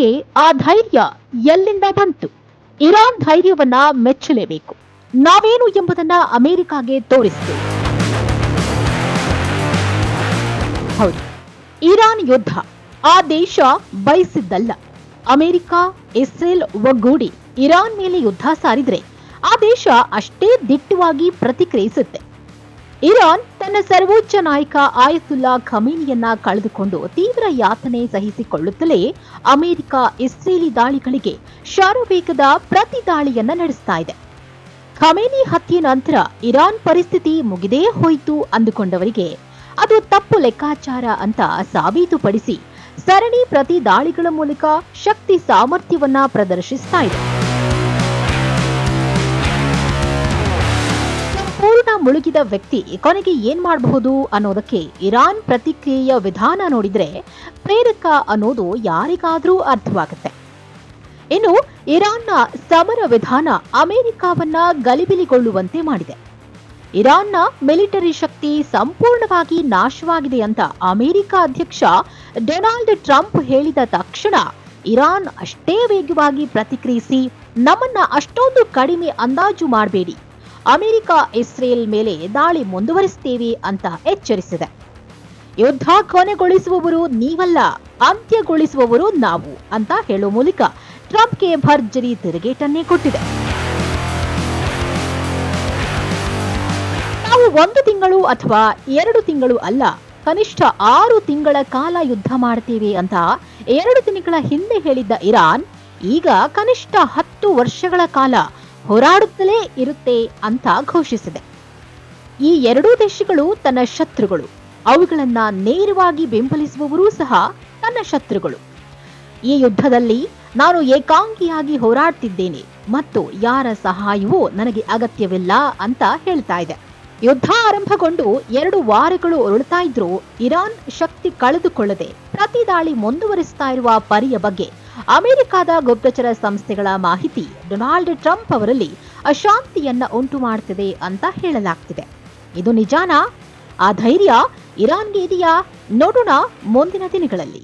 ಇರಾನ್ಗೆ ಆ ಧೈರ್ಯ ಎಲ್ಲಿಂದ ಬಂತು? ಇರಾನ್ ಧೈರ್ಯವನ್ನ ಮೆಚ್ಚಲೇಬೇಕು. ನಾವೇನು ಎಂಬುದನ್ನ ಅಮೆರಿಕಾಗೆ ತೋರಿಸ್ತೇವೆ. ಹೌದು, ಇರಾನ್ ಯುದ್ಧ ಆ ದೇಶ ಬಯಸಿದ್ದಲ್ಲ. ಅಮೆರಿಕ, ಇಸ್ರೇಲ್ ಒಗ್ಗೂಡಿ ಇರಾನ್ ಮೇಲೆ ಯುದ್ಧ ಸಾರಿದ್ರೆ ಆ ದೇಶ ಅಷ್ಟೇ ದಿಟ್ಟವಾಗಿ ಪ್ರತಿಕ್ರಿಯಿಸುತ್ತೆ. ಇರಾನ್ ತನ್ನ ಸರ್ವೋಚ್ಚ ನಾಯಕ ಆಯತುಲ್ಲಾ ಖಮೇನಿಯನ್ನ ಕಳೆದುಕೊಂಡು ತೀವ್ರ ಯಾತನೆ ಸಹಿಸಿಕೊಳ್ಳುತ್ತಲೇ ಅಮೆರಿಕ ಇಸ್ರೇಲಿ ದಾಳಿಗಳಿಗೆ ಶರವೇಗದ ಪ್ರತಿ ದಾಳಿಯನ್ನ ನಡೆಸ್ತಾ ಇದೆ. ಖಮೇನಿ ಹತ್ಯೆ ನಂತರ ಇರಾನ್ ಪರಿಸ್ಥಿತಿ ಮುಗಿದೇ ಹೋಯಿತು ಅಂದುಕೊಂಡವರಿಗೆ ಅದು ತಪ್ಪು ಲೆಕ್ಕಾಚಾರ ಅಂತ ಸಾಬೀತುಪಡಿಸಿ ಸರಣಿ ಪ್ರತಿ ದಾಳಿಗಳ ಮೂಲಕ ಶಕ್ತಿ ಸಾಮರ್ಥ್ಯವನ್ನ ಪ್ರದರ್ಶಿಸ್ತಾ ಇದೆ. ಸಂಪೂರ್ಣ ಮುಳುಗಿದ ವ್ಯಕ್ತಿ ಕೊನೆಗೆ ಏನ್ ಮಾಡಬಹುದು ಅನ್ನೋದಕ್ಕೆ ಇರಾನ್ ಪ್ರತಿಕ್ರಿಯೆಯ ವಿಧಾನ ನೋಡಿದ್ರೆ ಪ್ರೇರಕ ಅನ್ನೋದು ಯಾರಿಗಾದ್ರೂ ಅರ್ಥವಾಗುತ್ತೆ. ಇನ್ನು ಇರಾನ್ನ ಸಮರ ವಿಧಾನ ಅಮೆರಿಕವನ್ನ ಗಲಿಬಿಲಿಗೊಳ್ಳುವಂತೆ ಮಾಡಿದೆ. ಇರಾನ್ನ ಮಿಲಿಟರಿ ಶಕ್ತಿ ಸಂಪೂರ್ಣವಾಗಿ ನಾಶವಾಗಿದೆ ಅಂತ ಅಮೆರಿಕ ಅಧ್ಯಕ್ಷ ಡೊನಾಲ್ಡ್ ಟ್ರಂಪ್ ಹೇಳಿದ ತಕ್ಷಣ ಇರಾನ್ ಅಷ್ಟೇ ವೇಗವಾಗಿ ಪ್ರತಿಕ್ರಿಯಿಸಿ ನಮ್ಮನ್ನ ಅಷ್ಟೊಂದು ಕಡಿಮೆ ಅಂದಾಜು ಮಾಡಬೇಡಿ, ಅಮೆರಿಕ ಇಸ್ರೇಲ್ ಮೇಲೆ ದಾಳಿ ಮುಂದುವರಿಸುತ್ತೇವೆ ಅಂತ ಎಚ್ಚರಿಸಿದೆ. ಯುದ್ಧ ಕೊನೆಗೊಳಿಸುವವರು ನೀವಲ್ಲ, ಅಂತ್ಯಗೊಳಿಸುವವರು ನಾವು ಅಂತ ಹೇಳುವ ಮೂಲಕ ಟ್ರಂಪ್ಗೆ ಭರ್ಜರಿ ತಿರುಗೇಟನ್ನೇ ಕೊಟ್ಟಿದೆ. ನಾವು 1 ತಿಂಗಳು ಅಥವಾ 2 ತಿಂಗಳು ಅಲ್ಲ, ಕನಿಷ್ಠ 6 ತಿಂಗಳ ಕಾಲ ಯುದ್ಧ ಮಾಡ್ತೇವೆ ಅಂತ 2 ದಿನಗಳ ಹಿಂದೆ ಹೇಳಿದ್ದ ಇರಾನ್ ಈಗ ಕನಿಷ್ಠ 10 ವರ್ಷಗಳ ಕಾಲ ಹೋರಾಡುತ್ತಲೇ ಇರುತ್ತೆ ಅಂತ ಘೋಷಿಸಿದೆ. ಈ ಎರಡೂ ದೇಶಗಳು ತನ್ನ ಶತ್ರುಗಳು, ಅವುಗಳನ್ನ ನೇರವಾಗಿ ಬೆಂಬಲಿಸುವವರೂ ಸಹ ತನ್ನ ಶತ್ರುಗಳು. ಈ ಯುದ್ಧದಲ್ಲಿ ನಾನು ಏಕಾಂಗಿಯಾಗಿ ಹೋರಾಡ್ತಿದ್ದೇನೆ ಮತ್ತು ಯಾರ ಸಹಾಯವೂ ನನಗೆ ಅಗತ್ಯವಿಲ್ಲ ಅಂತ ಹೇಳ್ತಾ ಇದೆ. ಯುದ್ಧ ಆರಂಭಗೊಂಡು 2 ವಾರಗಳು ಉರುಳ್ತಾ ಇದ್ರೂ ಇರಾನ್ ಶಕ್ತಿ ಕಳೆದುಕೊಳ್ಳದೆ ಪ್ರತಿ ದಾಳಿ ಮುಂದುವರಿಸ್ತಾ ಇರುವ ಪರಿಯ ಬಗ್ಗೆ ಅಮೆರಿಕದ ಗುಪ್ತಚರ ಸಂಸ್ಥೆಗಳ ಮಾಹಿತಿ ಡೊನಾಲ್ಡ್ ಟ್ರಂಪ್ ಅವರಲ್ಲಿ ಅಶಾಂತಿಯನ್ನ ಉಂಟು ಮಾಡ್ತಿದೆ ಅಂತ ಹೇಳಲಾಗ್ತಿದೆ. ಇದು ನಿಜಾನಾ? ಆ ಧೈರ್ಯ ಇರಾನ್ಗೆ ಇದೆಯಾ? ನೋಡೋಣ ಮುಂದಿನ ದಿನಗಳಲ್ಲಿ.